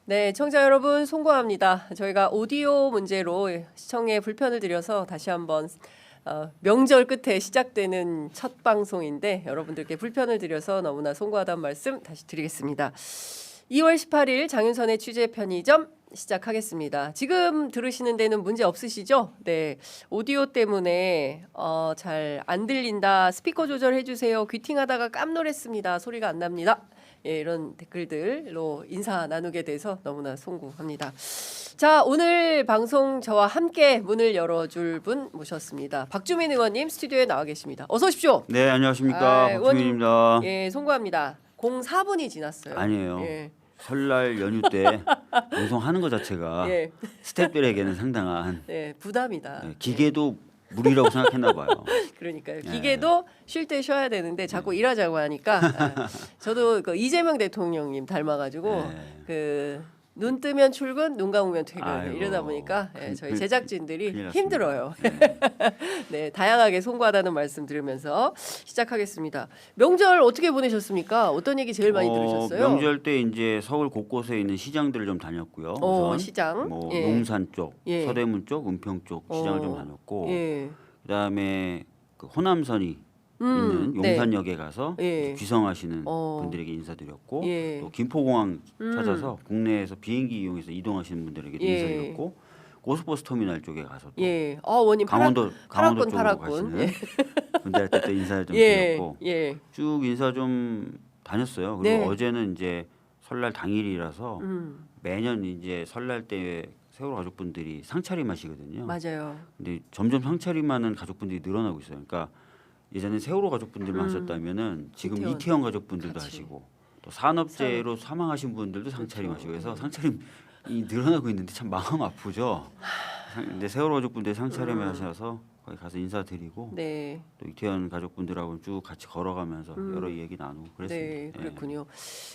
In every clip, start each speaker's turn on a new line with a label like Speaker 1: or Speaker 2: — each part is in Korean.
Speaker 1: 네, 청자 여러분 송구합니다. 저희가 오디오 문제로 시청에 불편을 드려서 다시 한번 명절 끝에 시작되는 첫 방송인데 여러분들께 불편을 드려서 너무나 송구하다는 말씀 다시 드리겠습니다. 2월 18일 장윤선의 취재 편의점 시작하겠습니다. 지금 들으시는 데는 문제 없으시죠? 네, 오디오 때문에 잘 안 들린다. 스피커 조절해 주세요. 귀팅하다가 깜놀했습니다. 소리가 안 납니다. 예, 이런 댓글들로 인사 나누게 돼서 너무나 송구합니다. 자, 오늘 방송 저와 함께 문을 열어줄 분 모셨습니다. 박주민 의원님 스튜디오에 나와 계십니다. 어서 오십시오.
Speaker 2: 네, 안녕하십니까. 박주민입니다.
Speaker 1: 예, 송구합니다. 04분이 지났어요.
Speaker 2: 아니에요.
Speaker 1: 예.
Speaker 2: 설날 연휴 때 방송하는 것 자체가
Speaker 1: 예.
Speaker 2: 스태프들에게는 상당한
Speaker 1: 네, 부담이다.
Speaker 2: 기계도 무리라고 생각했나 봐요.
Speaker 1: 그러니까요. 기계도 쉴 때 쉬어야 되는데 자꾸 일하자고 하니까 저도 그 이재명 대통령님 닮아가지고 그 눈 뜨면 출근, 눈 감으면 퇴근
Speaker 2: 아이고,
Speaker 1: 이러다 보니까 저희 제작진들이
Speaker 2: 큰일
Speaker 1: 힘들어요. 네, 다양하게 송구하다는 말씀 들으면서 시작하겠습니다. 명절 어떻게 보내셨습니까? 어떤 얘기 제일 많이 들으셨어요?
Speaker 2: 명절 때 이제 서울 곳곳에 있는 시장들을 좀 다녔고요. 우선
Speaker 1: 시장,
Speaker 2: 뭐
Speaker 1: 예.
Speaker 2: 용산 쪽,
Speaker 1: 예.
Speaker 2: 서대문 쪽, 은평 쪽 시장을 좀 다녔고,
Speaker 1: 예.
Speaker 2: 그다음에 그 호남선이 있는 용산역에 가서
Speaker 1: 예.
Speaker 2: 귀성하시는 분들에게 인사드렸고,
Speaker 1: 예.
Speaker 2: 또 김포공항 찾아서 국내에서 비행기 이용해서 이동하시는 분들에게
Speaker 1: 예.
Speaker 2: 인사드렸고, 고속버스 터미널 쪽에 가서 또
Speaker 1: 예. 원님
Speaker 2: 강원도 쪽으로
Speaker 1: 파라군.
Speaker 2: 가시는
Speaker 1: 예.
Speaker 2: 분들한테 또 인사를 좀
Speaker 1: 예.
Speaker 2: 드렸고,
Speaker 1: 예.
Speaker 2: 쭉 인사 좀 다녔어요. 그리고
Speaker 1: 네.
Speaker 2: 어제는 이제 설날 당일이라서 매년 이제 설날 때 세월호 가족분들이 상차림 하시거든요.
Speaker 1: 맞아요.
Speaker 2: 근데 점점 상차림하는 가족분들이 늘어나고 있어요. 그러니까 예전에 세월호 가족분들만 하셨다면은 지금 이태원 가족분들도
Speaker 1: 같이.
Speaker 2: 하시고 또 산업재해로 사망하신 분들도 상차림 하시고 해서 상차림이 늘어나고 있는데 참 마음 아프죠. 근데 세월호 가족분들이 상차림 하셔서 거기 가서 인사드리고
Speaker 1: 네.
Speaker 2: 또 이태원 가족분들하고 쭉 같이 걸어가면서 여러 얘기 나누고 그랬습니다.
Speaker 1: 네, 그렇군요.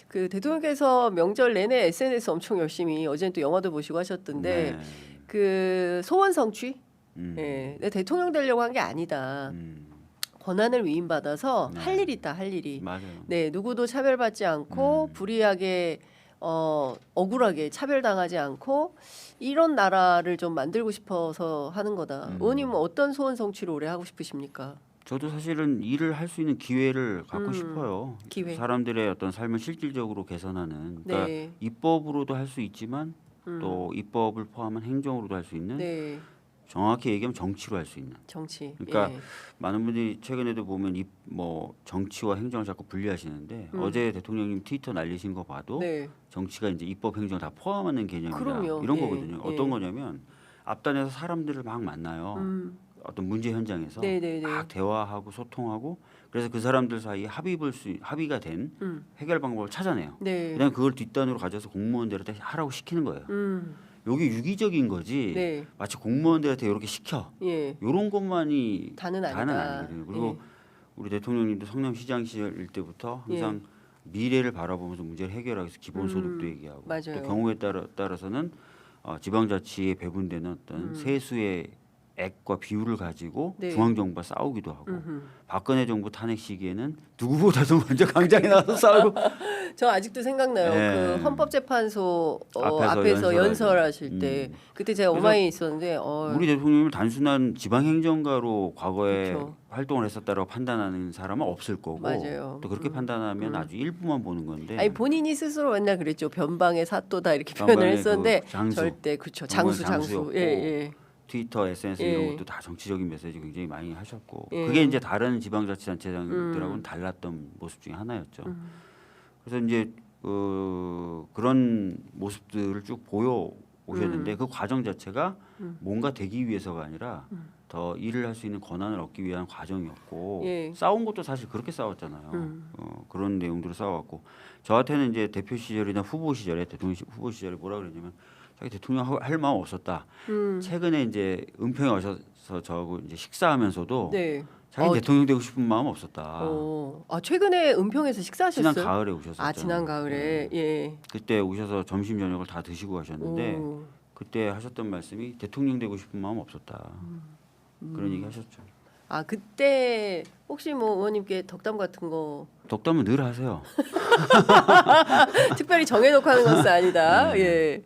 Speaker 1: 그 대통령께서 명절 내내 SNS 엄청 열심히 어제는 또 영화도 보시고 하셨던데
Speaker 2: 네.
Speaker 1: 그 소원 성취?
Speaker 2: 음.
Speaker 1: 예, 내 대통령 되려고 한 게 아니다. 권한을 위임받아서
Speaker 2: 네.
Speaker 1: 할 일이 있다, 할 일이.
Speaker 2: 맞아요.
Speaker 1: 네, 누구도 차별받지 않고 불이하게 억울하게 차별당하지 않고 이런 나라를 좀 만들고 싶어서 하는 거다. 의원님은 어떤 소원 성취를 올해 하고 싶으십니까?
Speaker 2: 저도 사실은 일을 할 수 있는 기회를 갖고 싶어요.
Speaker 1: 기회.
Speaker 2: 사람들의 어떤 삶을 실질적으로 개선하는. 그러니까
Speaker 1: 네.
Speaker 2: 입법으로도 할 수 있지만 또 입법을 포함한 행정으로도 할 수 있는.
Speaker 1: 네,
Speaker 2: 정확히 얘기하면 정치로 할 수 있는.
Speaker 1: 정치.
Speaker 2: 그러니까
Speaker 1: 예.
Speaker 2: 많은 분들이 최근에도 보면 뭐 정치와 행정을 자꾸 분리하시는데 어제 대통령님 트위터 날리신 거 봐도
Speaker 1: 네.
Speaker 2: 정치가 이제 입법 행정 다 포함하는 개념이다.
Speaker 1: 그럼요.
Speaker 2: 이런
Speaker 1: 예,
Speaker 2: 거거든요.
Speaker 1: 예.
Speaker 2: 어떤 거냐면 앞단에서 사람들을 막 만나요. 어떤 문제 현장에서
Speaker 1: 네네네.
Speaker 2: 막 대화하고 소통하고 그래서 그 사람들 사이에 합의가 된 해결 방법을 찾아내요.
Speaker 1: 네.
Speaker 2: 그다음 그걸 뒷단으로 가져서 공무원들한테 하라고 시키는 거예요. 여기 유기적인 거지.
Speaker 1: 네.
Speaker 2: 마치 공무원들한테 이렇게 시켜.
Speaker 1: 예.
Speaker 2: 이런 것만이
Speaker 1: 다는 아니다.
Speaker 2: 아니거든요. 그리고 우리 대통령님도 성남시장 시절 때부터
Speaker 1: 예.
Speaker 2: 항상 미래를 바라보면서 문제를 해결하기 위해서 기본소득도 얘기하고
Speaker 1: 맞아요.
Speaker 2: 또 경우에 따라서는 지방자치에 배분되는 어떤 세수의 액과 비율을 가지고
Speaker 1: 네.
Speaker 2: 중앙정부와 싸우기도 하고 박근혜 정부 탄핵 시기에는 누구보다도 먼저 강장에 나서 싸우고
Speaker 1: 저 아직도 생각나요.
Speaker 2: 예.
Speaker 1: 그 헌법재판소
Speaker 2: 앞에서
Speaker 1: 앞에서 연설하실 때 그때 제가
Speaker 2: 그래서
Speaker 1: 오마이에 있었는데
Speaker 2: 우리 대통령을 단순한 지방행정가로 과거에
Speaker 1: 그렇죠.
Speaker 2: 활동을 했었다고 판단하는 사람은 없을 거고
Speaker 1: 맞아요.
Speaker 2: 또 그렇게 판단하면 아주 일부만 보는 건데
Speaker 1: 아니 본인이 스스로 맨날 그랬죠. 변방의 사또다 이렇게
Speaker 2: 변방의
Speaker 1: 표현을 했었는데
Speaker 2: 그 장수.
Speaker 1: 절대 그렇죠.
Speaker 2: 정말
Speaker 1: 장수.
Speaker 2: 장수였고.
Speaker 1: 예, 예.
Speaker 2: 트위터, SNS
Speaker 1: 예.
Speaker 2: 이런 것도 다 정치적인 메시지 굉장히 많이 하셨고
Speaker 1: 예.
Speaker 2: 그게 이제 다른 지방자치단체장들하고는 달랐던 모습 중에 하나였죠. 그래서 이제 그런 모습들을 쭉 보여 오셨는데 그 과정 자체가 뭔가 되기 위해서가 아니라 더 일을 할 수 있는 권한을 얻기 위한 과정이었고
Speaker 1: 예.
Speaker 2: 싸운 것도 사실 그렇게 싸웠잖아요. 그런 내용들을 싸워왔고 저한테는 이제 대표 시절이나 후보 시절에 대통령 후보 시절에 뭐라 그랬냐면 자기 대통령 할 마음 없었다. 최근에 이제 은평에 오셔서 저하고 이제 식사하면서도
Speaker 1: 네.
Speaker 2: 자기 대통령 되고 싶은 마음 없었다.
Speaker 1: 아 최근에 은평에서 식사하셨어요?
Speaker 2: 지난 가을에 오셨었죠.
Speaker 1: 아 지난 가을에 예.
Speaker 2: 그때 오셔서 점심 저녁을 다 드시고 가셨는데 그때 하셨던 말씀이 대통령 되고 싶은 마음 없었다. 그런 얘기 하셨죠.
Speaker 1: 아 그때 혹시 뭐 의원님께 덕담 같은 거
Speaker 2: 덕담은 늘 하세요.
Speaker 1: 특별히 정해놓고 하는 것은 아니다.
Speaker 2: 네.
Speaker 1: 예.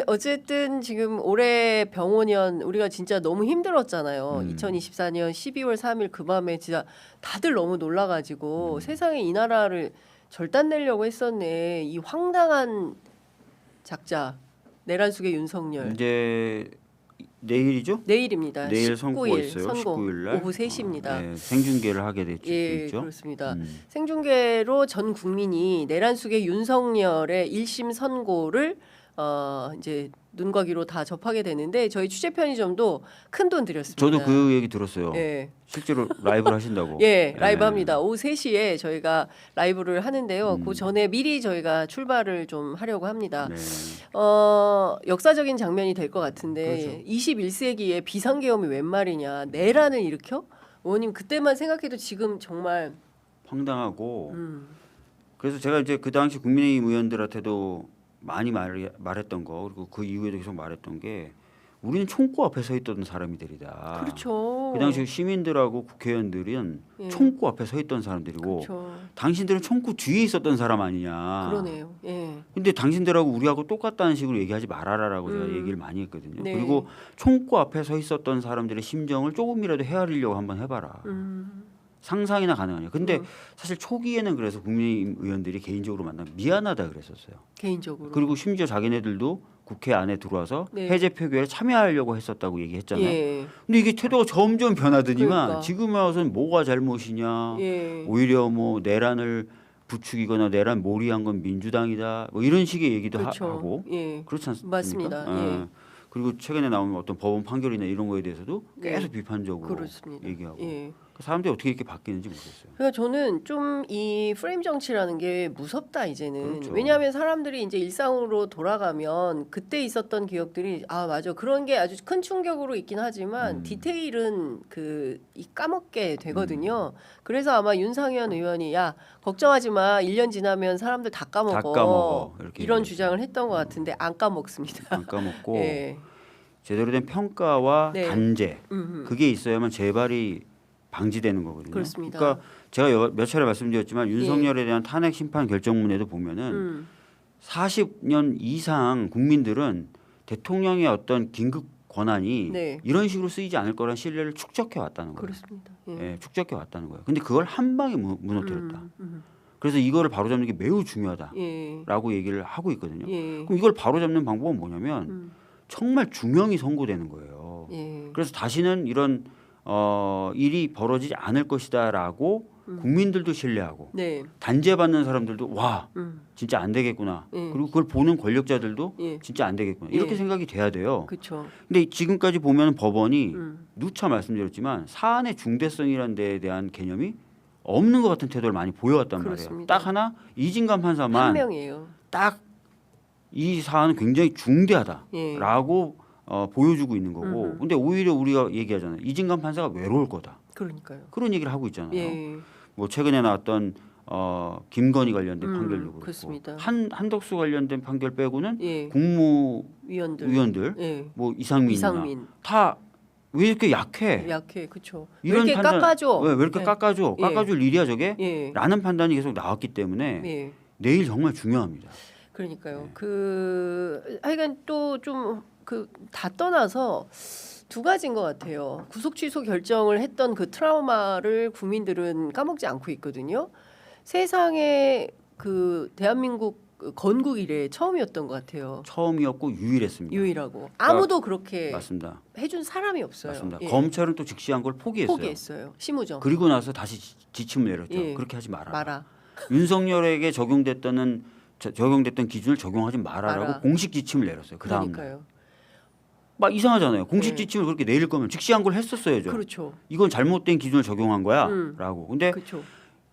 Speaker 1: 어쨌든 지금 올해 병원년 우리가 진짜 너무 힘들었잖아요. 2024년 12월 3일 그 밤에 진짜 다들 너무 놀라가지고 세상에 이 나라를 절단 내려고 했었네. 이 황당한 작자 내란숙의 윤석열.
Speaker 2: 이제 내일이죠?
Speaker 1: 내일입니다.
Speaker 2: 내일
Speaker 1: 19일
Speaker 2: 선고가 있어요.
Speaker 1: 선고
Speaker 2: 19일 날
Speaker 1: 오후 3시입니다.
Speaker 2: 네, 생중계를 하게 됐죠.
Speaker 1: 예,
Speaker 2: 있죠.
Speaker 1: 그렇습니다. 생중계로 전 국민이 내란숙의 윤석열의 1심 선고를 이제 눈과 귀로 다 접하게 되는데 저희 취재 편의점도 큰 돈 들였습니다.
Speaker 2: 저도 그 얘기 들었어요.
Speaker 1: 예.
Speaker 2: 실제로 라이브를 하신다고.
Speaker 1: 예, 라이브 합니다. 오후 3시에 저희가 라이브를 하는데요. 그 전에 미리 저희가 출발을 좀 하려고 합니다.
Speaker 2: 네.
Speaker 1: 역사적인 장면이 될 것 같은데
Speaker 2: 그렇죠.
Speaker 1: 21세기에 비상계엄이 웬 말이냐. 내란을 일으켜? 의원님 그때만 생각해도 지금 정말
Speaker 2: 황당하고 그래서 제가 이제 그 당시 국민의힘 의원들한테도 많이 말했던 거 그리고 그 이후에도 계속 말했던 게 우리는 총구 앞에 서 있던 사람들이다.
Speaker 1: 그렇죠.
Speaker 2: 그 당시 시민들하고 국회의원들은
Speaker 1: 예.
Speaker 2: 총구 앞에 서 있던 사람들이고
Speaker 1: 그렇죠.
Speaker 2: 당신들은 총구 뒤에 있었던 사람 아니냐.
Speaker 1: 그러네요. 예.
Speaker 2: 근데 당신들하고 우리하고 똑같다는 식으로 얘기하지 말아라라고 제가 얘기를 많이 했거든요.
Speaker 1: 네.
Speaker 2: 그리고 총구 앞에 서 있었던 사람들의 심정을 조금이라도 헤아리려고 한번 해봐라. 상상이나 가능하냐. 근데 사실 초기에는 그래서 국민의힘 의원들이 개인적으로 만나면 미안하다 그랬었어요.
Speaker 1: 개인적으로.
Speaker 2: 그리고 심지어 자기네들도 국회 안에 들어와서
Speaker 1: 네.
Speaker 2: 해제 표결에 참여하려고 했었다고 얘기했잖아요.
Speaker 1: 예.
Speaker 2: 근데 이게 태도가 점점 변하더니만
Speaker 1: 그러니까.
Speaker 2: 지금 와서는 뭐가 잘못이냐.
Speaker 1: 예.
Speaker 2: 오히려 뭐 내란을 부추기거나 내란 몰이한 건 민주당이다. 뭐 이런 식의 얘기도
Speaker 1: 그렇죠.
Speaker 2: 하고
Speaker 1: 예.
Speaker 2: 그렇지 않습니까?
Speaker 1: 맞습니다. 예.
Speaker 2: 그리고 최근에 나온 어떤 법원 판결이나 이런 거에 대해서도
Speaker 1: 네.
Speaker 2: 계속 비판적으로
Speaker 1: 그렇습니다.
Speaker 2: 얘기하고
Speaker 1: 예.
Speaker 2: 사람들이 어떻게 이렇게 바뀌는지 모르겠어요.
Speaker 1: 그러니까 저는 좀 이 프레임 정치라는 게 무섭다 이제는.
Speaker 2: 그렇죠.
Speaker 1: 왜냐하면 사람들이 이제 일상으로 돌아가면 그때 있었던 기억들이 아 맞아 그런 게 아주 큰 충격으로 있긴 하지만 디테일은 그 까먹게 되거든요. 그래서 아마 윤상현 의원이 야 걱정하지 마 1년 지나면 사람들 다 까먹어.
Speaker 2: 다 까먹어. 이렇게
Speaker 1: 이런
Speaker 2: 얘기했죠.
Speaker 1: 주장을 했던 것 같은데 안 까먹습니다.
Speaker 2: 안 까먹고
Speaker 1: 예.
Speaker 2: 제대로 된 평가와
Speaker 1: 네.
Speaker 2: 단죄 그게 있어야만 재발이 방지되는 거거든요.
Speaker 1: 그렇습니다.
Speaker 2: 그러니까 제가 몇 차례 말씀드렸지만 윤석열에 대한 탄핵 심판 결정문에도 보면은 40년 이상 국민들은 대통령의 어떤 긴급 권한이
Speaker 1: 네.
Speaker 2: 이런 식으로 쓰이지 않을 거란 신뢰를 축적해 왔다는 거예요.
Speaker 1: 그렇습니다. 예.
Speaker 2: 예, 축적해 왔다는 거예요. 근데 그걸 한 방에 무너뜨렸다. 그래서 이거를 바로잡는 게 매우 중요하다라고
Speaker 1: 예.
Speaker 2: 얘기를 하고 있거든요.
Speaker 1: 예.
Speaker 2: 그럼 이걸 바로잡는 방법은 뭐냐면 정말 중형이 선고되는 거예요.
Speaker 1: 예.
Speaker 2: 그래서 다시는 이런 일이 벌어지지 않을 것이다라고 국민들도 신뢰하고
Speaker 1: 네.
Speaker 2: 단죄받는 사람들도 와 진짜 안 되겠구나.
Speaker 1: 예.
Speaker 2: 그리고 그걸 보는 권력자들도
Speaker 1: 예.
Speaker 2: 진짜 안 되겠구나. 이렇게
Speaker 1: 예.
Speaker 2: 생각이 돼야 돼요.
Speaker 1: 그렇죠.
Speaker 2: 근데 지금까지 보면 법원이 누차 말씀드렸지만 사안의 중대성이라는 데에 대한 개념이 없는 것 같은 태도를 많이 보여왔단 말이에요.
Speaker 1: 그렇습니다.
Speaker 2: 딱 하나 이진감
Speaker 1: 한
Speaker 2: 판사만
Speaker 1: 명이에요.
Speaker 2: 딱 이 사안은 굉장히 중대하다라고
Speaker 1: 예.
Speaker 2: 보여주고 있는 거고. 근데 오히려 우리가 얘기하잖아요. 이진감 판사가 외로울 거다.
Speaker 1: 그러니까요.
Speaker 2: 그런 얘기를 하고 있잖아요.
Speaker 1: 예.
Speaker 2: 뭐 최근에 나왔던 김건희 관련된 판결도 그렇고
Speaker 1: 그렇습니다.
Speaker 2: 한덕수 관련된 판결 빼고는
Speaker 1: 예.
Speaker 2: 국무위원들
Speaker 1: 위원들. 예.
Speaker 2: 뭐 이상민이나
Speaker 1: 이상민.
Speaker 2: 다 왜 이렇게 약해?
Speaker 1: 약해. 그렇죠. 왜
Speaker 2: 이런
Speaker 1: 이렇게
Speaker 2: 판단-
Speaker 1: 깎아줘?
Speaker 2: 왜 이렇게
Speaker 1: 예.
Speaker 2: 깎아줘?
Speaker 1: 예.
Speaker 2: 깎아줄 일이야 저게?
Speaker 1: 예.
Speaker 2: 라는 판단이 계속 나왔기 때문에
Speaker 1: 예.
Speaker 2: 내일 정말 중요합니다.
Speaker 1: 그러니까요.
Speaker 2: 네.
Speaker 1: 그 하여간 또 좀 그 다 떠나서 두 가지인 것 같아요. 구속 취소 결정을 했던 그 트라우마를 국민들은 까먹지 않고 있거든요. 세상에 그 대한민국 건국 이래 처음이었던 것 같아요.
Speaker 2: 처음이었고 유일했습니다.
Speaker 1: 유일하고 아무도 그렇게
Speaker 2: 맞습니다.
Speaker 1: 해준 사람이 없어요.
Speaker 2: 맞습니다.
Speaker 1: 예.
Speaker 2: 검찰은 또 직시한 걸 포기했어요.
Speaker 1: 포기했어요. 심우정
Speaker 2: 그리고 나서 다시 지침을 내렸죠.
Speaker 1: 예.
Speaker 2: 그렇게 하지 마라.
Speaker 1: 마라.
Speaker 2: 윤석열에게 적용됐던 기준을 적용하지 마라라고
Speaker 1: 마라.
Speaker 2: 공식 지침을 내렸어요. 그 다음 날.
Speaker 1: 그러니까요.
Speaker 2: 막 이상하잖아요. 공식
Speaker 1: 네.
Speaker 2: 지침을 그렇게 내릴 거면 직시한 걸 했었어야죠.
Speaker 1: 그렇죠.
Speaker 2: 이건 잘못된 기준을 적용한 거야라고. 근데
Speaker 1: 그렇죠.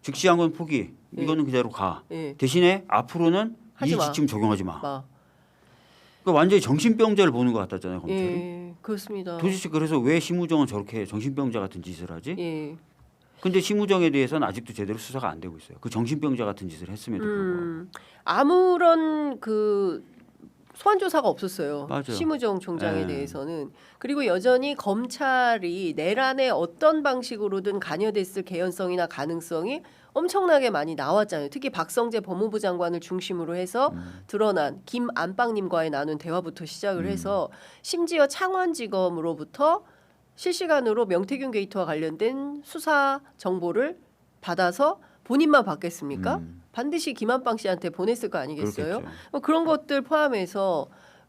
Speaker 2: 직시한 건 포기.
Speaker 1: 예.
Speaker 2: 이거는 그대로 가.
Speaker 1: 예.
Speaker 2: 대신에 앞으로는
Speaker 1: 하지
Speaker 2: 이
Speaker 1: 마.
Speaker 2: 지침 적용하지 마.
Speaker 1: 마.
Speaker 2: 그러니까 완전히 정신병자를 보는 것 같았잖아요. 검찰이.
Speaker 1: 예. 그렇습니다.
Speaker 2: 도대체 그래서 왜 심우정은 저렇게 정신병자 같은 짓을 하지?
Speaker 1: 예.
Speaker 2: 근데 심우정에 대해서는 아직도 제대로 수사가 안 되고 있어요. 그 정신병자 같은 짓을 했음에도 불구하고.
Speaker 1: 아무런 그 소환 조사가 없었어요.
Speaker 2: 맞아요.
Speaker 1: 심우정 총장에
Speaker 2: 예.
Speaker 1: 대해서는. 그리고 여전히 검찰이 내란에 어떤 방식으로든 관여됐을 개연성이나 가능성이 엄청나게 많이 나왔잖아요. 특히 박성재 법무부 장관을 중심으로 해서 드러난 김안방님과의 나눈 대화부터 시작을 해서 심지어 창원지검으로부터 실시간으로 명태균 게이트와 관련된 수사 정보를 받아서 본인만 받겠습니까? 반드시 김한방 씨한테 보냈을 거 아니겠어요?
Speaker 2: 그렇겠죠.
Speaker 1: 뭐 그런 것들 포함해서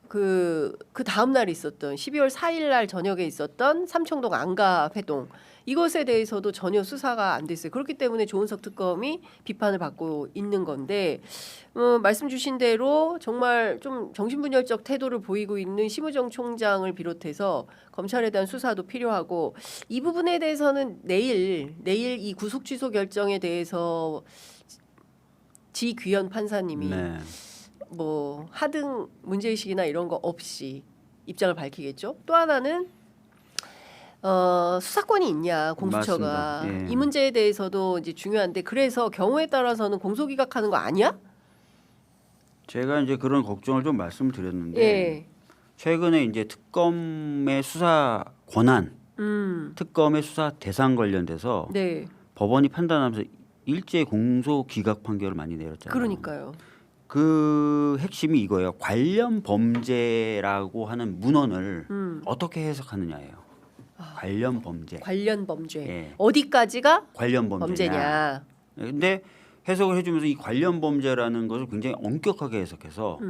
Speaker 1: 그 다음 날 있었던 12월 4일 날 저녁에 있었던 삼청동 안가 회동 이것에 대해서도 전혀 수사가 안 됐어요. 그렇기 때문에 조은석 특검이 비판을 받고 있는 건데 말씀 주신 대로 정말 좀 정신분열적 태도를 보이고 있는 심우정 총장을 비롯해서 검찰에 대한 수사도 필요하고 이 부분에 대해서는 내일 이 구속 취소 결정에 대해서 지귀현 판사님이
Speaker 2: 네.
Speaker 1: 뭐 하등 문제의식이나 이런 거 없이 입장을 밝히겠죠. 또 하나는 수사권이 있냐 공수처가
Speaker 2: 맞습니다. 예.
Speaker 1: 이 문제에 대해서도 이제 중요한데 그래서 경우에 따라서는 공소기각하는 거 아니야?
Speaker 2: 제가 이제 그런 걱정을 좀 말씀을 드렸는데
Speaker 1: 예.
Speaker 2: 최근에 이제 특검의 수사 권한, 특검의 수사 대상 관련돼서
Speaker 1: 네.
Speaker 2: 법원이 판단하면서 일제 공소 기각 판결을 많이 내렸잖아요.
Speaker 1: 그러니까요.
Speaker 2: 그 핵심이 이거예요. 관련 범죄라고 하는 문헌을 어떻게 해석하느냐예요. 관련 범죄.
Speaker 1: 관련 범죄.
Speaker 2: 예.
Speaker 1: 어디까지가
Speaker 2: 관련 범죄냐.
Speaker 1: 범죄냐.
Speaker 2: 근데 해석을 해주면서 이 관련 범죄라는 것을 굉장히 엄격하게 해석해서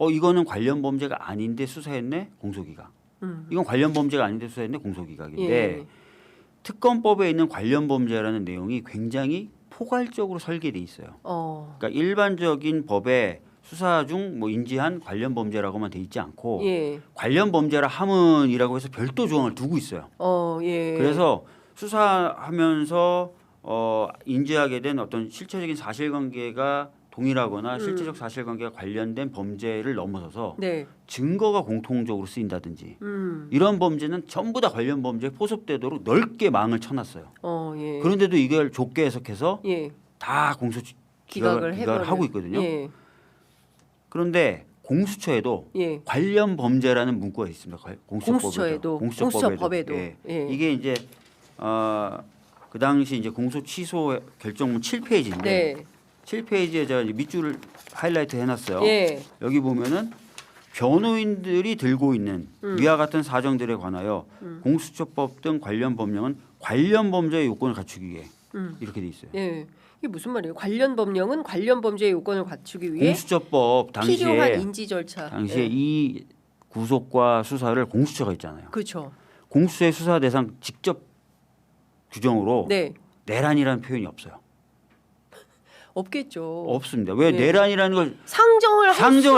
Speaker 2: 이거는 관련 범죄가 아닌데 수사했네 공소기각. 이건 관련 범죄가 아닌데 수사했네 공소기각인데
Speaker 1: 예.
Speaker 2: 특검법에 있는 관련 범죄라는 내용이 굉장히 포괄적으로 설계돼 있어요. 그러니까 일반적인 법에 수사 중 뭐 인지한 관련 범죄라고만 돼 있지 않고
Speaker 1: 예.
Speaker 2: 관련 범죄라 함은이라고 해서 별도 조항을 두고 있어요.
Speaker 1: 예.
Speaker 2: 그래서 수사하면서 인지하게 된 어떤 실체적인 사실관계가 동일하거나 실체적 사실관계가 관련된 범죄를 넘어서서
Speaker 1: 네.
Speaker 2: 증거가 공통적으로 쓰인다든지 이런 범죄는 전부 다 관련 범죄에 포섭되도록 넓게 망을 쳐놨어요.
Speaker 1: 예.
Speaker 2: 그런데도 이걸 좁게 해석해서
Speaker 1: 예.
Speaker 2: 다 공소 기각을 하고 있거든요.
Speaker 1: 예.
Speaker 2: 그런데 공수처에도
Speaker 1: 예.
Speaker 2: 관련 범죄라는 문구가 있습니다.
Speaker 1: 공수처에도, 공수처법에도.
Speaker 2: 예.
Speaker 1: 예.
Speaker 2: 이게 이제 그 당시 이제 공소 취소 결정문 7페이지인데
Speaker 1: 네.
Speaker 2: 7페이지에 제가 밑줄을 하이라이트 해놨어요.
Speaker 1: 예.
Speaker 2: 여기 보면은 변호인들이 들고 있는 위와 같은 사정들에 관하여 공수처법 등 관련 법령은 관련 범죄의 요건을 갖추기 위해 이렇게 돼 있어요.
Speaker 1: 예. 이게 무슨 말이에요? 관련 법령은 관련 범죄의 요건을 갖추기 위해
Speaker 2: 공수처법
Speaker 1: 필요한
Speaker 2: 당시에
Speaker 1: 인지 절차.
Speaker 2: 당시에 이 구속과 수사를 공수처가 있잖아요.
Speaker 1: 그렇죠.
Speaker 2: 공수처의 수사 대상 직접 규정으로
Speaker 1: 네.
Speaker 2: 내란이라는 표현이 없어요.
Speaker 1: 없겠죠.
Speaker 2: 없습니다. 왜
Speaker 1: 네.
Speaker 2: 내란이라는 걸
Speaker 1: 상정을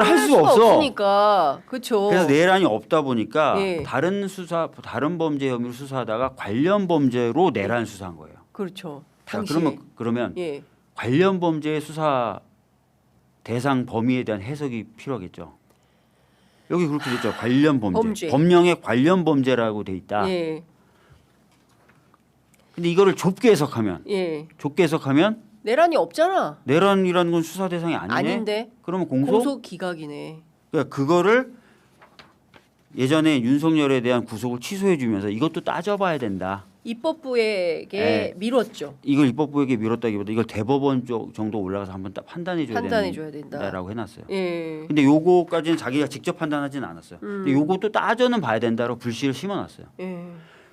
Speaker 1: 할
Speaker 2: 수가 없어.
Speaker 1: 없으니까. 그렇죠.
Speaker 2: 그래서 내란이 없다 보니까
Speaker 1: 예.
Speaker 2: 다른 범죄 혐의로 수사하다가 관련 범죄로 내란 수사한 거예요.
Speaker 1: 그렇죠.
Speaker 2: 자,
Speaker 1: 당시에.
Speaker 2: 그러면
Speaker 1: 예.
Speaker 2: 관련 범죄의 수사 대상 범위에 대한 해석이 필요하겠죠. 여기 그렇게 됐죠. 관련 범죄. 법령에 관련 범죄라고 돼 있다.
Speaker 1: 예.
Speaker 2: 근데 이거를 좁게 해석하면
Speaker 1: 예. 내란이 없잖아.
Speaker 2: 내란이라는 건 수사 대상이 아니네.
Speaker 1: 아닌데.
Speaker 2: 그러면
Speaker 1: 공소 기각이네.
Speaker 2: 그러니까 그거를 예전에 윤석열에 대한 구속을 취소해 주면서 이것도 따져봐야 된다.
Speaker 1: 입법부에게
Speaker 2: 예.
Speaker 1: 밀었죠.
Speaker 2: 이걸 입법부에게 밀었다기보다 이걸 대법원 쪽 정도 올라가서 한번 판단해 줘야
Speaker 1: 된다.
Speaker 2: 된다라고 해놨어요.
Speaker 1: 예.
Speaker 2: 근데 요거까지는 자기가 직접 판단하지는 않았어요. 근데 요것도 따져는 봐야 된다고 불씨를 심어놨어요.
Speaker 1: 예.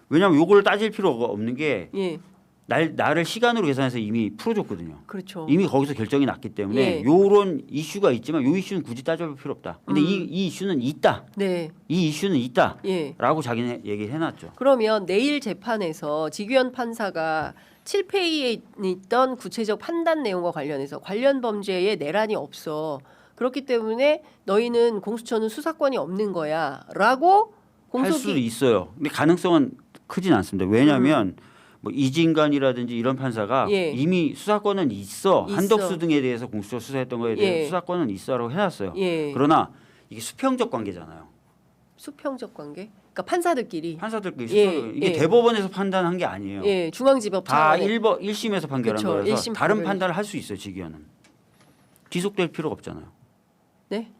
Speaker 2: 왜냐하면 요거를 따질 필요가 없는 게
Speaker 1: 예.
Speaker 2: 나를 시간으로 계산해서 이미 풀어줬거든요.
Speaker 1: 그렇죠.
Speaker 2: 이미 거기서 결정이 났기 때문에
Speaker 1: 예.
Speaker 2: 요런 이슈가 있지만 요 이슈는 굳이 따져볼 필요 없다. 근데 이 이슈는 있다.
Speaker 1: 네.
Speaker 2: 이 이슈는 있다.
Speaker 1: 예.
Speaker 2: 라고 자기는 얘기를 해놨죠.
Speaker 1: 그러면 내일 재판에서 지규현 판사가 7페이지에 있던 구체적 판단 내용과 관련해서 관련 범죄에 내란이 없어. 그렇기 때문에 너희는 공수처는 수사권이 없는 거야라고
Speaker 2: 할 수도 있어요. 근데 가능성은 크진 않습니다. 왜냐하면 뭐 이진관이라든지 이런 판사가
Speaker 1: 예.
Speaker 2: 이미 수사권은 있어. 한덕수 등에 대해서 공수처 수사했던 거에 대해서
Speaker 1: 예.
Speaker 2: 수사권은 있어라고 해놨어요.
Speaker 1: 예.
Speaker 2: 그러나 이게 수평적 관계잖아요.
Speaker 1: 수평적 관계? 그러니까 판사들끼리.
Speaker 2: 판사들끼리
Speaker 1: 예.
Speaker 2: 수평 이게
Speaker 1: 예.
Speaker 2: 대법원에서 판단한 게 아니에요.
Speaker 1: 예, 중앙지법
Speaker 2: 다
Speaker 1: 차원의.
Speaker 2: 1심에서 판결한
Speaker 1: 그쵸,
Speaker 2: 거라서
Speaker 1: 일심
Speaker 2: 다른
Speaker 1: 판결.
Speaker 2: 판단을 할 수 있어요. 지기현은. 기속될 필요가 없잖아요.
Speaker 1: 네.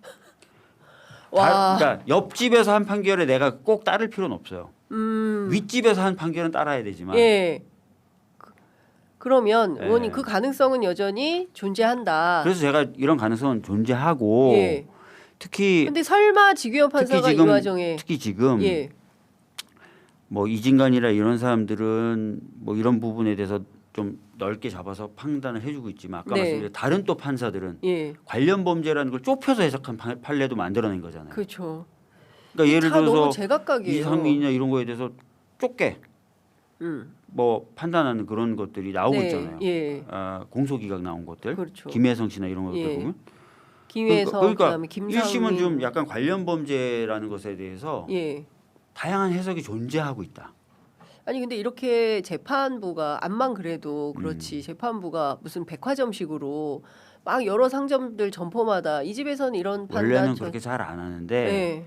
Speaker 1: 와.
Speaker 2: 그러니까 옆집에서 한 판결에 내가 꼭 따를 필요는 없어요. 윗집에서 한 판결은 따라야 되지만
Speaker 1: 예. 그러면
Speaker 2: 예.
Speaker 1: 의원님 그 가능성은 여전히 존재한다.
Speaker 2: 그래서 제가 이런 가능성은 존재하고
Speaker 1: 예.
Speaker 2: 특히
Speaker 1: 근데 설마 지규현 판사가 이 와중에
Speaker 2: 특히 지금
Speaker 1: 예.
Speaker 2: 뭐 이진관이라 이런 사람들은 뭐 이런 부분에 대해서 좀 넓게 잡아서 판단을 해주고 있지만 아까
Speaker 1: 네.
Speaker 2: 말씀드린 다른 또 판사들은
Speaker 1: 예.
Speaker 2: 관련 범죄라는 걸 좁혀서 해석한 판례도 만들어낸 거잖아요.
Speaker 1: 그렇죠.
Speaker 2: 그러니까 예를
Speaker 1: 다 너무
Speaker 2: 들어서
Speaker 1: 제각각이에요.
Speaker 2: 이상민이나 이런 거에 대해서 좁게 뭐 판단하는 그런 것들이 나오고
Speaker 1: 네.
Speaker 2: 있잖아요.
Speaker 1: 예.
Speaker 2: 공소기각 나온 것들,
Speaker 1: 그렇죠.
Speaker 2: 김혜성 씨나 이런 것들
Speaker 1: 예.
Speaker 2: 보면
Speaker 1: 김혜성
Speaker 2: 그러니까
Speaker 1: 그다음에 김상민
Speaker 2: 1심은 좀 약간 관련 범죄라는 것에 대해서
Speaker 1: 예.
Speaker 2: 다양한 해석이 존재하고 있다.
Speaker 1: 아니 근데 이렇게 재판부가 암만 그래도 그렇지 재판부가 무슨 백화점식으로 막 여러 상점들 점포마다 이 집에서는 이런 판단
Speaker 2: 원래는 그렇게 잘 안 하는데
Speaker 1: 예.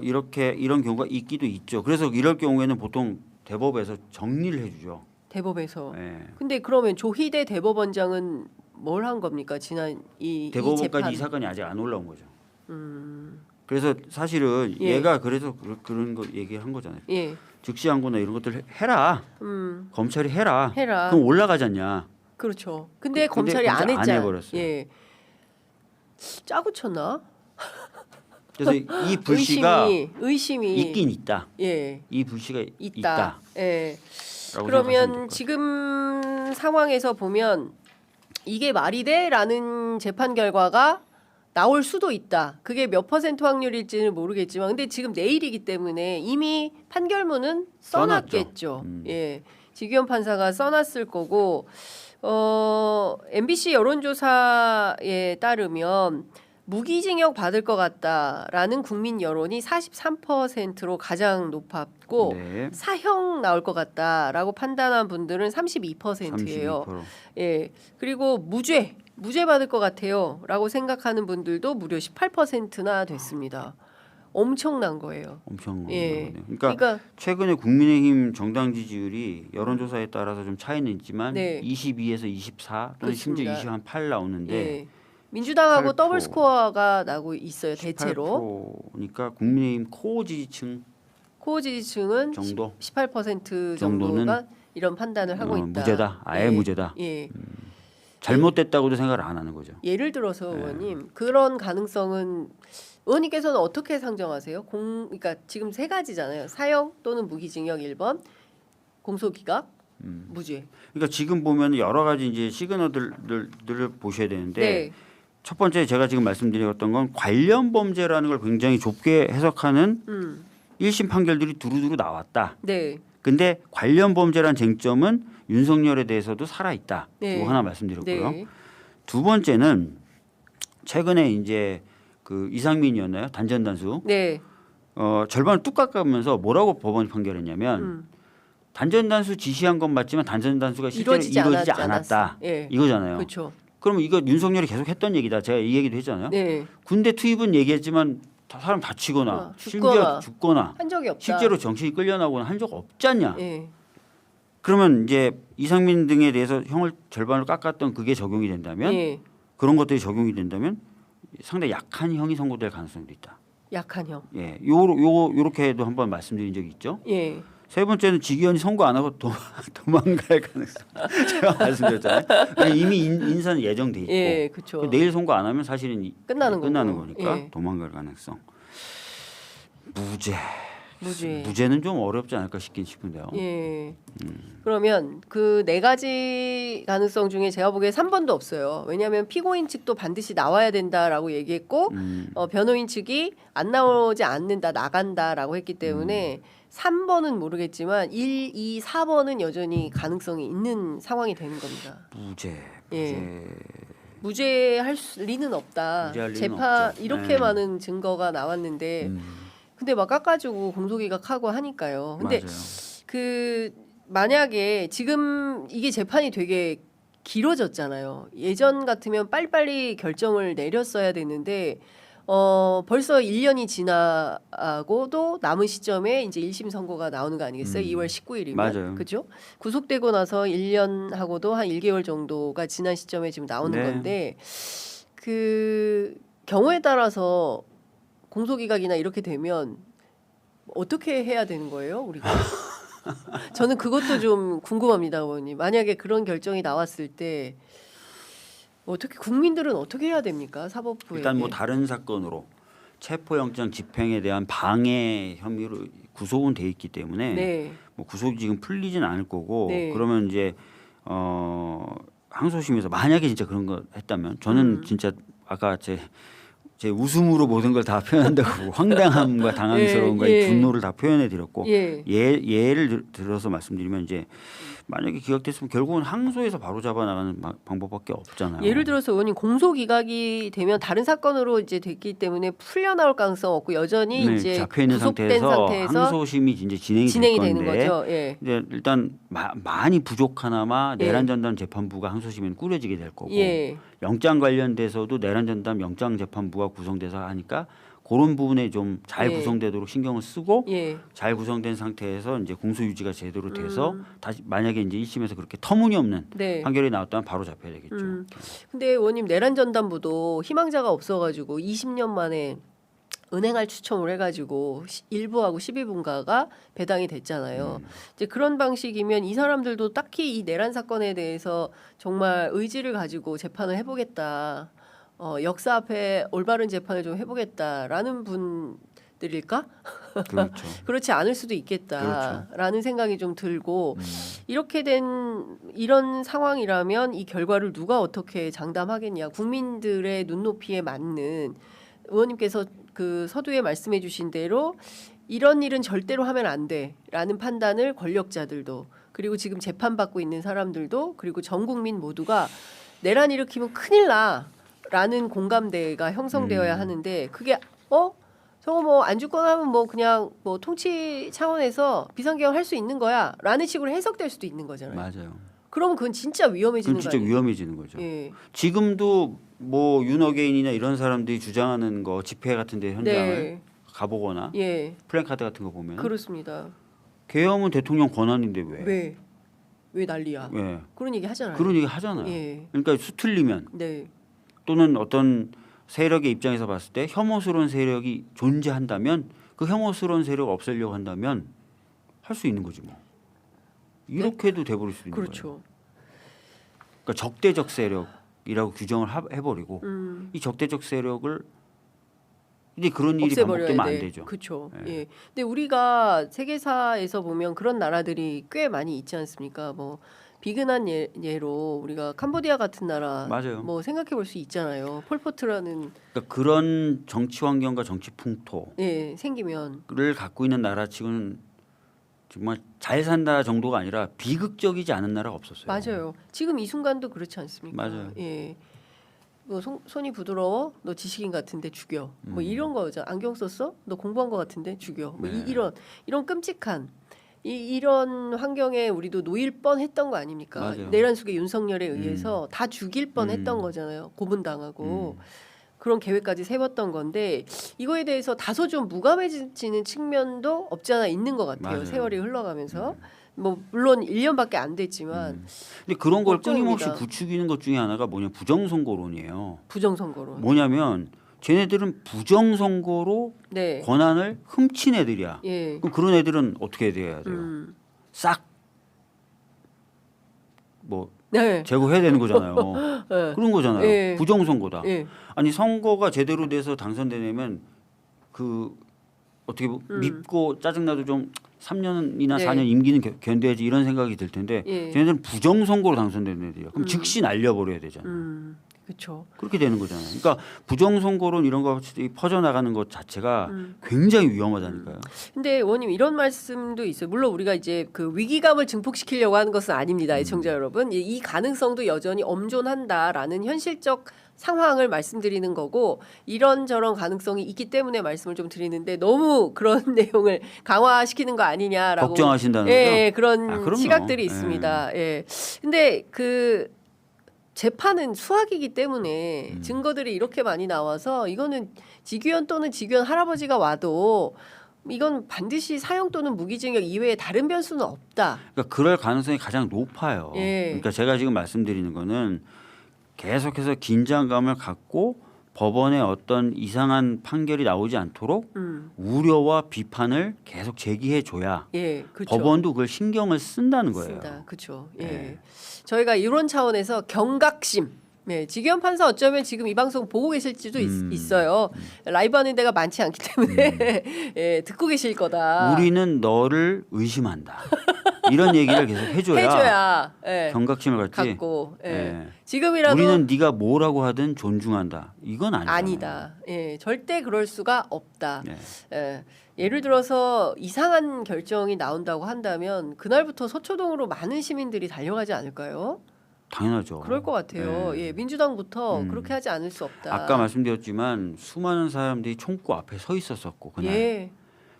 Speaker 2: 이렇게 이런 경우가 있기도 있죠. 그래서 이럴 경우에는 보통 대법에서 정리를 해주죠.
Speaker 1: 대법에서.
Speaker 2: 예.
Speaker 1: 근데 그러면 조희대 대법원장은 뭘 한 겁니까? 지난 이
Speaker 2: 대법원까지
Speaker 1: 재판.
Speaker 2: 이 사건이 아직 안 올라온 거죠. 그래서 사실은
Speaker 1: 예.
Speaker 2: 얘가 그래서 그런 거 얘기한 거잖아요.
Speaker 1: 예.
Speaker 2: 즉시항고나 이런 것들 해라. 검찰이 해라.
Speaker 1: 해라.
Speaker 2: 그럼 올라가지 않냐.
Speaker 1: 그렇죠. 근데
Speaker 2: 근데
Speaker 1: 검찰이 안
Speaker 2: 검찰 안
Speaker 1: 했잖아.
Speaker 2: 해버렸어요.
Speaker 1: 예. 짜고 쳤나?
Speaker 2: 그래서 이 불씨가
Speaker 1: 의심이
Speaker 2: 있긴 있다.
Speaker 1: 예.
Speaker 2: 이 불씨가
Speaker 1: 있다.
Speaker 2: 있다.
Speaker 1: 예.
Speaker 2: 라고 생각하시면
Speaker 1: 그러면
Speaker 2: 될 것 같아요.
Speaker 1: 지금 상황에서 보면 이게 말이 돼라는 재판 결과가 나올 수도 있다. 그게 몇 퍼센트 확률일지는 모르겠지만 근데 지금 내일이기 때문에 이미 판결문은 써놨겠죠. 예. 지규현 판사가 써놨을 거고 MBC 여론조사에 따르면 무기징역 받을 것 같다라는 국민 여론이 43%로 가장 높았고
Speaker 2: 네.
Speaker 1: 사형 나올 것 같다라고 판단한 분들은 32%예요.
Speaker 2: 32%.
Speaker 1: 예. 그리고 무죄 받을 것 같아요라고 생각하는 분들도 무려 18%나 됐습니다. 엄청난 거예요.
Speaker 2: 엄청
Speaker 1: 예.
Speaker 2: 많거든요. 그러니까
Speaker 1: 그러니까
Speaker 2: 최근에 국민의힘 정당 지지율이 여론조사에 따라서 좀 차이는 있지만
Speaker 1: 네.
Speaker 2: 22에서 24 또는 심지어
Speaker 1: 그렇습니다.
Speaker 2: 28 나오는데
Speaker 1: 예. 민주당하고
Speaker 2: 18%.
Speaker 1: 더블 스코어가 나고 있어요. 대체로.
Speaker 2: 18%니까 국민의힘 코어 지지층
Speaker 1: 코어 지지층은
Speaker 2: 정도
Speaker 1: 18%
Speaker 2: 정도는
Speaker 1: 정도가 이런 판단을 하고 있다.
Speaker 2: 무죄다. 아예
Speaker 1: 예.
Speaker 2: 무죄다.
Speaker 1: 예.
Speaker 2: 잘못됐다고도 생각을 안 하는 거죠.
Speaker 1: 예를 들어서
Speaker 2: 네.
Speaker 1: 의원님 그런 가능성은 의원님께서는 어떻게 상정하세요? 그러니까 지금 세 가지잖아요. 사형 또는 무기징역 1번, 공소기각, 무죄.
Speaker 2: 그러니까 지금 보면 여러 가지 이제 시그널들을 보셔야 되는데
Speaker 1: 네.
Speaker 2: 첫 번째 제가 지금 말씀드렸던 건 관련 범죄라는 걸 굉장히 좁게 해석하는 1심 판결들이 두루두루 나왔다.
Speaker 1: 네.
Speaker 2: 근데 관련 범죄란 쟁점은 윤석열에 대해서도 살아 있다.
Speaker 1: 네.
Speaker 2: 이거 하나 말씀드렸고요.
Speaker 1: 네.
Speaker 2: 두 번째는 최근에 이제 그 이상민이었나요? 단전단수.
Speaker 1: 네.
Speaker 2: 절반을 뚝 깎으면서 뭐라고 법원이 판결했냐면 단전단수 지시한 건 맞지만 단전단수가 실제로 이루어지지 않았다.
Speaker 1: 예.
Speaker 2: 이거잖아요.
Speaker 1: 그렇죠.
Speaker 2: 그러면 이거 윤석열이 계속 했던 얘기다. 제가 이 얘기도 했잖아요.
Speaker 1: 네.
Speaker 2: 군대 투입은 얘기했지만 사람 다치거나
Speaker 1: 죽거나.
Speaker 2: 심지어 죽거나
Speaker 1: 한 적이 없다.
Speaker 2: 실제로 정신이 끌려나오거나 한 적 없지 않냐.
Speaker 1: 예.
Speaker 2: 그러면 이제 이상민 등에 대해서 형을 절반을 깎았던 그게 적용이 된다면
Speaker 1: 예.
Speaker 2: 그런 것들이 적용이 된다면 상당히 약한 형이 선고될 가능성도 있다.
Speaker 1: 약한 형.
Speaker 2: 예, 요렇게도 한번 말씀드린 적이 있죠.
Speaker 1: 예.
Speaker 2: 세 번째는 지기현이 선고 안 하고 도망갈 가능성. 제가 말씀드렸잖아요. 이미 인사는 예정돼 있고
Speaker 1: 예, 그렇죠.
Speaker 2: 내일 선고 안 하면 사실은
Speaker 1: 끝나는 거고.
Speaker 2: 거니까
Speaker 1: 예.
Speaker 2: 도망갈 가능성. 무죄.
Speaker 1: 무죄.
Speaker 2: 무죄는 좀 어렵지 않을까 싶은데요.
Speaker 1: 예. 그러면 그 네 가지 가능성 중에 제가 보기에 3번도 없어요. 왜냐하면 피고인 측도 반드시 나와야 된다라고 얘기했고 변호인 측이 안 나오지 않는다 나간다라고 했기 때문에 3번은 모르겠지만 1, 2, 4번은 여전히 가능성이 있는 상황이 되는 겁니다.
Speaker 2: 무죄.
Speaker 1: 예. 무죄할 리는 없다.
Speaker 2: 무죄할 리는
Speaker 1: 재판
Speaker 2: 없죠.
Speaker 1: 이렇게
Speaker 2: 네.
Speaker 1: 많은 증거가 나왔는데 근데 막 깎아주고 공소기각하고 하니까요. 근데
Speaker 2: 맞아요.
Speaker 1: 그 만약에 지금 이게 재판이 되게 길어졌잖아요. 예전 같으면 빨리빨리 결정을 내렸어야 되는데 벌써 1년이 지나고도 남은 시점에 이제 1심 선고가 나오는 거 아니겠어요? 2월 19일이면.
Speaker 2: 맞아요.
Speaker 1: 그죠? 구속되고 나서 1년하고도 한 1개월 정도가 지난 시점에 지금 나오는
Speaker 2: 네.
Speaker 1: 건데 그 경우에 따라서 공소기각이나 이렇게 되면 어떻게 해야 되는 거예요, 우리가? 저는 그것도 좀 궁금합니다, 의원님. 만약에 그런 결정이 나왔을 때 어떻게 국민들은 어떻게 해야 됩니까, 사법부에?
Speaker 2: 일단 뭐 다른 사건으로 체포영장 집행에 대한 방해 혐의로 구속은 돼 있기 때문에
Speaker 1: 네.
Speaker 2: 뭐 구속이 지금 풀리진 않을 거고
Speaker 1: 네.
Speaker 2: 그러면 이제 항소심에서 만약에 진짜 그런 거 했다면 저는 진짜 아까 제 웃음으로 모든 걸 다 표현한다고 황당함과 당황스러움과
Speaker 1: 예, 예.
Speaker 2: 이 분노를 다 표현해 드렸고
Speaker 1: 예.
Speaker 2: 예를 들어서 말씀드리면 이제 만약에 기각됐으면 결국은 항소에서 바로 잡아 나가는 방법밖에 없잖아요.
Speaker 1: 예를 들어서 의원님 공소기각이 되면 다른 사건으로 이제 됐기 때문에 풀려 나올 가능성 없고 여전히
Speaker 2: 네,
Speaker 1: 이제
Speaker 2: 잡혀 있는
Speaker 1: 구속된 상태에서
Speaker 2: 항소심이 이제 진행이
Speaker 1: 진행이
Speaker 2: 될
Speaker 1: 되는
Speaker 2: 건데
Speaker 1: 거죠. 예.
Speaker 2: 이제 일단 많이 부족하나마
Speaker 1: 예.
Speaker 2: 내란전담 재판부가 항소심에는 꾸려지게 될 거고
Speaker 1: 예.
Speaker 2: 영장 관련돼서도 내란전담 영장재판부가 구성돼서 하니까 그런 부분에 좀 잘
Speaker 1: 예.
Speaker 2: 구성되도록 신경을 쓰고
Speaker 1: 예.
Speaker 2: 잘 구성된 상태에서 이제 공소 유지가 제대로 돼서 다시 만약에 이제 1심에서 그렇게 터무니없는
Speaker 1: 네.
Speaker 2: 판결이 나왔다면 바로 잡혀야 되겠죠.
Speaker 1: 근데 의원님 내란 전담부도 희망자가 없어가지고 20년 만에 은행할 추첨을 해가지고 1부하고 12분가가 배당이 됐잖아요. 이제 그런 방식이면 이 사람들도 딱히 이 내란 사건에 대해서 정말 의지를 가지고 재판을 해보겠다. 역사 앞에 올바른 재판을 좀 해보겠다라는 분들일까?
Speaker 2: 그렇죠.
Speaker 1: 그렇지 않을 수도 있겠다라는 생각이 좀 들고 이렇게 된 이런 상황이라면 이 결과를 누가 어떻게 장담하겠냐. 국민들의 눈높이에 맞는 의원님께서 그 서두에 말씀해 주신 대로 이런 일은 절대로 하면 안 돼라는 판단을 권력자들도 그리고 지금 재판받고 있는 사람들도 그리고 전 국민 모두가 내란 일으키면 큰일 나라는 공감대가 형성되어야 하는데 그게 저거 뭐 안 죽거나 하면 뭐 그냥 뭐 통치 차원에서 비상계엄 할 수 있는 거야라는 식으로 해석될 수도 있는 거잖아요.
Speaker 2: 맞아요.
Speaker 1: 그러면 그건 진짜 위험해지는
Speaker 2: 그건 진짜
Speaker 1: 거 아니에요?
Speaker 2: 위험해지는 거죠.
Speaker 1: 예.
Speaker 2: 지금도 뭐 윤어게인이나 이런 사람들이 주장하는 거 집회 같은데 현장을
Speaker 1: 네.
Speaker 2: 가보거나
Speaker 1: 예.
Speaker 2: 플랜카드 같은 거 보면
Speaker 1: 그렇습니다.
Speaker 2: 계엄은 대통령 권한인데 왜?
Speaker 1: 왜 난리야?
Speaker 2: 예.
Speaker 1: 그런 얘기 하잖아요.
Speaker 2: 그런 얘기 하잖아요.
Speaker 1: 예.
Speaker 2: 그러니까 수틀리면
Speaker 1: 네.
Speaker 2: 또는 어떤 세력의 입장에서 봤을 때 혐오스러운 세력이 존재한다면 그 혐오스러운 세력을 없애려고 한다면 할 수 있는 거지 뭐. 이렇게도 돼버릴 수 있는 거예요.
Speaker 1: 그렇죠.
Speaker 2: 그러니까 적대적 세력이라고 규정을 해버리고 이 적대적 세력을 이제 그런 일이
Speaker 1: 없애버려야
Speaker 2: 반복되면
Speaker 1: 돼.
Speaker 2: 안 되죠.
Speaker 1: 그렇죠.
Speaker 2: 예.
Speaker 1: 예. 근데 우리가 세계사에서 보면 그런 나라들이 꽤 많이 있지 않습니까? 뭐 비근한 예로 우리가 캄보디아 같은 나라
Speaker 2: 맞아요.
Speaker 1: 뭐 생각해 볼 수 있잖아요. 폴포트라는
Speaker 2: 그러니까 그런 정치 환경과 정치 풍토를
Speaker 1: 예, 생기면
Speaker 2: 갖고 있는 나라치고는 정말 잘 산다 정도가 아니라 비극적이지 않은 나라가 없었어요.
Speaker 1: 맞아요. 지금 이 순간도 그렇지 않습니까?
Speaker 2: 맞아요.
Speaker 1: 예. 뭐 손이 부드러워? 너 지식인 같은데 죽여. 뭐 이런 거죠. 안경 썼어? 너 공부한 거 같은데 죽여. 뭐
Speaker 2: 네.
Speaker 1: 이런 끔찍한 이런 환경에 우리도 놓일 뻔했던 거 아닙니까?
Speaker 2: 맞아요.
Speaker 1: 내란 속의 윤석열에 의해서 다 죽일 뻔했던 거잖아요. 고문당하고 그런 계획까지 세웠던 건데 이거에 대해서 다소 좀 무감해지는 측면도 없지 않아 있는 것 같아요.
Speaker 2: 맞아요.
Speaker 1: 세월이 흘러가면서 뭐 물론 1년밖에 안 됐지만
Speaker 2: 근데 그런 걸
Speaker 1: 걱정입니다.
Speaker 2: 끊임없이 부추기는 것 중에 하나가 뭐냐 부정선거론이에요.
Speaker 1: 부정선거로.
Speaker 2: 뭐냐면 쟤네들은 부정선거로
Speaker 1: 네.
Speaker 2: 권한을 훔친 애들이야.
Speaker 1: 예.
Speaker 2: 그럼 그런 애들은 어떻게 돼야 돼요? 싹 뭐
Speaker 1: 네.
Speaker 2: 제거해야 되는 거잖아요.
Speaker 1: 네.
Speaker 2: 그런 거잖아요.
Speaker 1: 예.
Speaker 2: 부정선거다.
Speaker 1: 예.
Speaker 2: 아니 선거가 제대로 돼서 당선되려면 그 어떻게 밉고 짜증나도 좀 3년이나
Speaker 1: 네.
Speaker 2: 4년 임기는 견뎌야지 이런 생각이 들 텐데
Speaker 1: 예.
Speaker 2: 쟤네들은 부정선거로 당선되는 애들이야. 그럼 즉시 날려버려야 되잖아.
Speaker 1: 그렇죠.
Speaker 2: 그렇게 되는 거잖아요. 그러니까 부정선거론 이런 거 퍼져나가는 것 자체가 굉장히 위험하다니까요.
Speaker 1: 근데 의원님 이런 말씀도 있어요. 물론 우리가 이제 그 위기감을 증폭시키려고 하는 것은 아닙니다, 애청자 여러분. 이 가능성도 여전히 엄존한다라는 현실적 상황을 말씀드리는 거고 이런저런 가능성이 있기 때문에 말씀을 좀 드리는데 너무 그런 내용을 강화시키는 거 아니냐라고
Speaker 2: 걱정하신다는
Speaker 1: 예,
Speaker 2: 거죠?
Speaker 1: 그런
Speaker 2: 그럼요.
Speaker 1: 시각들이 있습니다. 예. 근데 그 재판은 수학이기 때문에 증거들이 이렇게 많이 나와서 이거는 지규현 또는 지규현 할아버지가 와도 이건 반드시 사형 또는 무기징역 이외에 다른 변수는 없다.
Speaker 2: 그러니까 그럴 가능성이 가장 높아요.
Speaker 1: 예.
Speaker 2: 그러니까 제가 지금 말씀드리는 거는 계속해서 긴장감을 갖고 법원의 어떤 이상한 판결이 나오지 않도록 우려와 비판을 계속 제기해 줘야
Speaker 1: 예, 그렇죠.
Speaker 2: 법원도 그걸 신경을 쓴다는 거예요.
Speaker 1: 그렇죠. 예.
Speaker 2: 네.
Speaker 1: 저희가 이런 차원에서 경각심. 네, 지기현 판사 어쩌면 지금 이 방송 보고 계실지도 있어요. 라이브 하는 데가 많지 않기 때문에 예, 듣고 계실 거다.
Speaker 2: 우리는 너를 의심한다. 이런 얘기를 계속 해줘야
Speaker 1: 예,
Speaker 2: 경각심을
Speaker 1: 갖고 예.
Speaker 2: 예.
Speaker 1: 지금이라도
Speaker 2: 우리는 네가 뭐라고 하든 존중한다. 이건 아니잖아요.
Speaker 1: 아니다. 예, 절대 그럴 수가 없다.
Speaker 2: 네.
Speaker 1: 예. 예를 들어서 이상한 결정이 나온다고 한다면 그날부터 서초동으로 많은 시민들이 달려가지 않을까요?
Speaker 2: 당연하죠.
Speaker 1: 그럴 것 같아요.
Speaker 2: 네.
Speaker 1: 예, 민주당부터 그렇게 하지 않을 수 없다.
Speaker 2: 아까 말씀드렸지만 수많은 사람들이 총구 앞에 서 있었었고 그날.
Speaker 1: 예,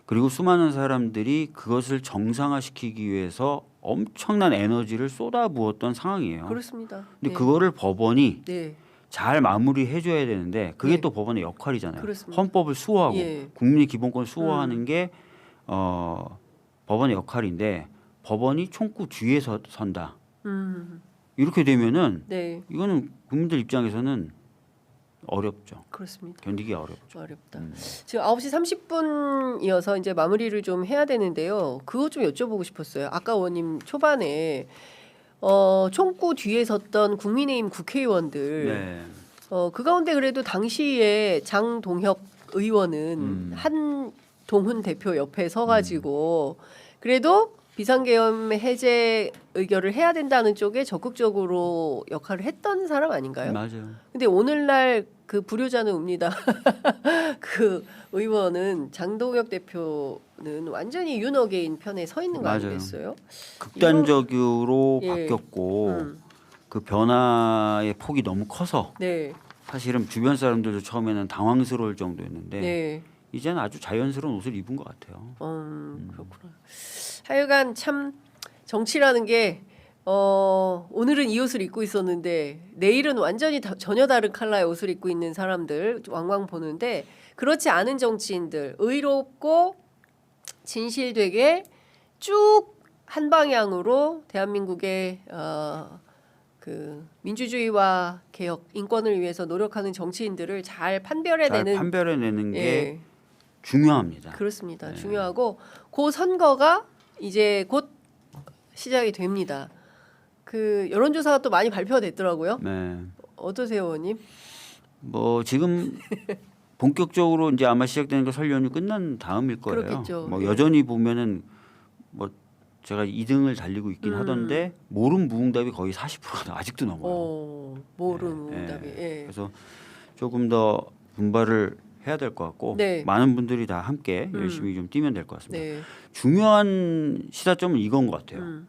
Speaker 2: 그리고 수많은 사람들이 그것을 정상화시키기 위해서 엄청난 에너지를 쏟아부었던 상황이에요.
Speaker 1: 그렇습니다.
Speaker 2: 근데
Speaker 1: 예.
Speaker 2: 그거를 법원이
Speaker 1: 네,
Speaker 2: 잘 마무리해 줘야 되는데 그게
Speaker 1: 네.
Speaker 2: 또 법원의 역할이잖아요.
Speaker 1: 그렇습니다.
Speaker 2: 헌법을 수호하고
Speaker 1: 예.
Speaker 2: 국민의 기본권을 수호하는 게 법원의 역할인데 법원이 총구 뒤에 선다. 이렇게 되면은
Speaker 1: 네,
Speaker 2: 이거는 국민들 입장에서는 어렵죠.
Speaker 1: 그렇습니다.
Speaker 2: 견디기 어렵죠.
Speaker 1: 어렵다. 지금 9시 30분이어서 이제 마무리를 좀 해야 되는데요. 그거 좀 여쭤보고 싶었어요. 아까 의원님 초반에 총구 뒤에 섰던 국민의힘 국회의원들
Speaker 2: 네.
Speaker 1: 그 가운데 그래도 당시에 장동혁 의원은 한동훈 대표 옆에 서가지고 그래도 비상계엄 해제 의결을 해야 된다는 쪽에 적극적으로 역할을 했던 사람 아닌가요?
Speaker 2: 맞아요.
Speaker 1: 근데 오늘날 그 불효자는 웁니다. 그 의원은 장동혁 대표는 완전히 윤어게인 편에 서 있는 거
Speaker 2: 맞아요.
Speaker 1: 아니겠어요?
Speaker 2: 극단적으로
Speaker 1: 예.
Speaker 2: 바뀌었고 그 변화의 폭이 너무 커서
Speaker 1: 네,
Speaker 2: 사실은 주변 사람들도 처음에는 당황스러울 정도였는데
Speaker 1: 네,
Speaker 2: 이제는 아주 자연스러운 옷을 입은 것 같아요.
Speaker 1: 그렇구나. 하여간 참 정치라는 게 오늘은 이 옷을 입고 있었는데 내일은 완전히 전혀 다른 컬러의 옷을 입고 있는 사람들 왕왕 보는데 그렇지 않은 정치인들 의롭고 진실되게 쭉 한 방향으로 대한민국의 그 민주주의와 개혁, 인권을 위해서 노력하는 정치인들을 잘 판별해내는
Speaker 2: 잘 판별해내는 게
Speaker 1: 예,
Speaker 2: 중요합니다.
Speaker 1: 그렇습니다.
Speaker 2: 네.
Speaker 1: 중요하고 그 선거가 이제 곧 시작이 됩니다. 그 여론조사가 또 많이 발표가 됐더라고요.
Speaker 2: 네.
Speaker 1: 어떠세요, 의원님?
Speaker 2: 뭐 지금 본격적으로 이제 아마 시작되는 거 설 연휴 끝난 다음일 거예요.
Speaker 1: 그렇겠죠.
Speaker 2: 뭐
Speaker 1: 예.
Speaker 2: 여전히 보면은 뭐 제가 2등을 달리고 있긴 하던데 모름 무응답이 거의 40%가 아직도 넘어요.
Speaker 1: 모르는
Speaker 2: 예,
Speaker 1: 답이.
Speaker 2: 예.
Speaker 1: 예.
Speaker 2: 그래서 조금 더 분발을 해야 될 것 같고
Speaker 1: 네.
Speaker 2: 많은 분들이 다 함께 열심히 좀 뛰면 될 것 같습니다.
Speaker 1: 네.
Speaker 2: 중요한 시사점은 이건 것 같아요.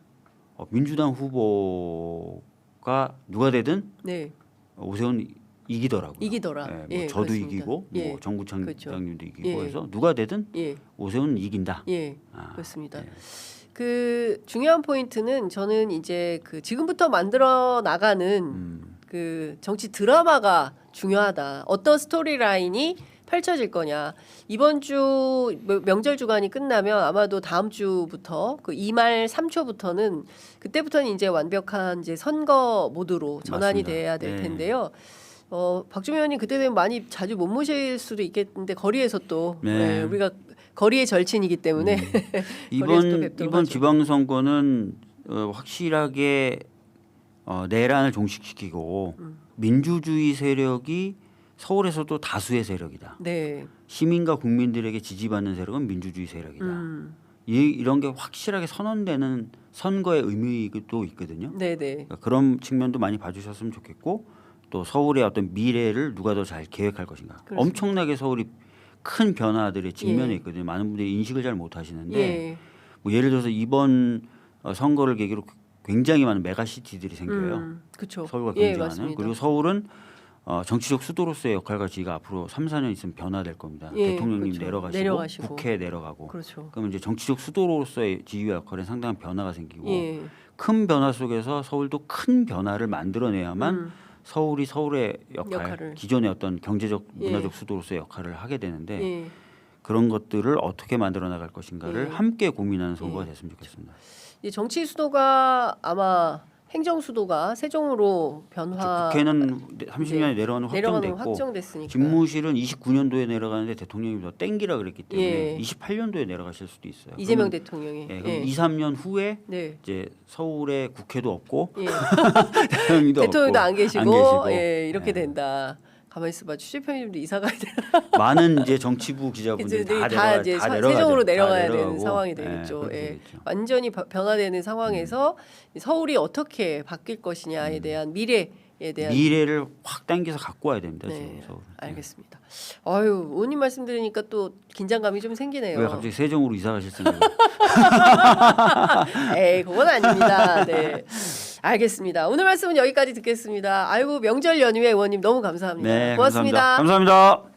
Speaker 2: 민주당 후보가 누가 되든
Speaker 1: 네.
Speaker 2: 오세훈 이기더라고요.
Speaker 1: 이기더라.
Speaker 2: 예, 뭐
Speaker 1: 예,
Speaker 2: 저도
Speaker 1: 그렇습니다.
Speaker 2: 이기고
Speaker 1: 예,
Speaker 2: 뭐 정구창
Speaker 1: 그렇죠.
Speaker 2: 장님도 이기고
Speaker 1: 예.
Speaker 2: 해서 누가 되든
Speaker 1: 예.
Speaker 2: 오세훈은 이긴다.
Speaker 1: 예.
Speaker 2: 아,
Speaker 1: 그렇습니다.
Speaker 2: 예.
Speaker 1: 그 중요한 포인트는 저는 이제 그 지금부터 만들어 나가는 그 정치 드라마가 중요하다. 어떤 스토리 라인이 펼쳐질 거냐. 이번 주 명절 주간이 끝나면 아마도 다음 주부터 그 2말 3초부터는 그때부터는 이제 완벽한 이제 선거 모드로 전환이
Speaker 2: 맞습니다.
Speaker 1: 돼야 될
Speaker 2: 네.
Speaker 1: 텐데요. 박주민 의원님 그때 되면 많이 자주 못 모실 수도 있겠는데 거리에서 또
Speaker 2: 네.
Speaker 1: 우리가 거리의 절친이기 때문에 거리에서 또 뵙도록
Speaker 2: 이번
Speaker 1: 하죠.
Speaker 2: 지방선거는 확실하게 내란을 종식시키고 민주주의 세력이 서울에서도 다수의 세력이다.
Speaker 1: 네.
Speaker 2: 시민과 국민들에게 지지받는 세력은 민주주의 세력이다. 이런 게 확실하게 선언되는 선거의 의미도 있거든요.
Speaker 1: 네네.
Speaker 2: 그러니까 그런 측면도 많이 봐주셨으면 좋겠고 또 서울의 어떤 미래를 누가 더 잘 계획할 것인가.
Speaker 1: 그렇습니다.
Speaker 2: 엄청나게 서울이 큰 변화들의 직면에
Speaker 1: 예.
Speaker 2: 있거든요. 많은 분들이 인식을 잘 못하시는데
Speaker 1: 예.
Speaker 2: 뭐 예를 들어서 이번 선거를 계기로 굉장히 많은 메가시티들이 생겨요.
Speaker 1: 그렇죠.
Speaker 2: 서울과
Speaker 1: 예,
Speaker 2: 경쟁하는.
Speaker 1: 맞습니다.
Speaker 2: 그리고 서울은 정치적 수도로서의 역할과 지위가 앞으로 3, 4년 있으면 변화될 겁니다.
Speaker 1: 예,
Speaker 2: 대통령님
Speaker 1: 그렇죠.
Speaker 2: 내려가시고 국회 내려가고.
Speaker 1: 그렇죠.
Speaker 2: 그러면 이제 정치적 수도로서의 지위와 역할에 상당한 변화가 생기고
Speaker 1: 예.
Speaker 2: 큰 변화 속에서 서울도 큰 변화를 만들어내야만 서울이 서울의
Speaker 1: 역할을.
Speaker 2: 기존의 어떤 경제적
Speaker 1: 예.
Speaker 2: 문화적 수도로서의 역할을 하게 되는데
Speaker 1: 예.
Speaker 2: 그런 것들을 어떻게 만들어 나갈 것인가를
Speaker 1: 예.
Speaker 2: 함께 고민하는 선거가
Speaker 1: 예.
Speaker 2: 됐으면 좋겠습니다.
Speaker 1: 이 정치 수도가 아마 행정 수도가 세종으로 변화
Speaker 2: 국회는 30년에 내려가는
Speaker 1: 내려가는
Speaker 2: 확정됐고
Speaker 1: 확정됐으니까.
Speaker 2: 집무실은 29년도에 내려가는데 대통령이 더 땡기라 그랬기 때문에
Speaker 1: 예.
Speaker 2: 28년도에 내려가실 수도 있어요.
Speaker 1: 이재명
Speaker 2: 그러면,
Speaker 1: 대통령이.
Speaker 2: 예, 그럼 2, 3년 후에
Speaker 1: 네.
Speaker 2: 이제 서울에 국회도 없고
Speaker 1: 예.
Speaker 2: 대통령도
Speaker 1: 대통령도
Speaker 2: 없고,
Speaker 1: 안 계시고,
Speaker 2: 안 계시고.
Speaker 1: 예, 이렇게
Speaker 2: 예.
Speaker 1: 된다. 가만히 있어봐. 취재편집도 이사 가야 되나?
Speaker 2: 많은 이제 정치부 기자분들이
Speaker 1: 이제
Speaker 2: 다
Speaker 1: 다 이제 세종으로 내려가야 되는
Speaker 2: 내려가고,
Speaker 1: 상황이
Speaker 2: 예,
Speaker 1: 되겠죠.
Speaker 2: 그렇게
Speaker 1: 예.
Speaker 2: 되겠죠.
Speaker 1: 완전히 변화되는 상황에서 서울이 어떻게 바뀔 것이냐에 대한 미래에 대한
Speaker 2: 미래를 확 당겨서 갖고 와야 됩니다.
Speaker 1: 네,
Speaker 2: 지금 서울.
Speaker 1: 알겠습니다. 아유, 의원님 말씀 들으니까 또 긴장감이 좀 생기네요.
Speaker 2: 왜 갑자기 세종으로 이사 가실 생각을?
Speaker 1: 에이, 그건 아닙니다. 네. 알겠습니다. 오늘 말씀은 여기까지 듣겠습니다. 아이고, 명절 연휴에 의원님 너무 감사합니다.
Speaker 2: 네,
Speaker 1: 고맙습니다.
Speaker 2: 감사합니다. 감사합니다.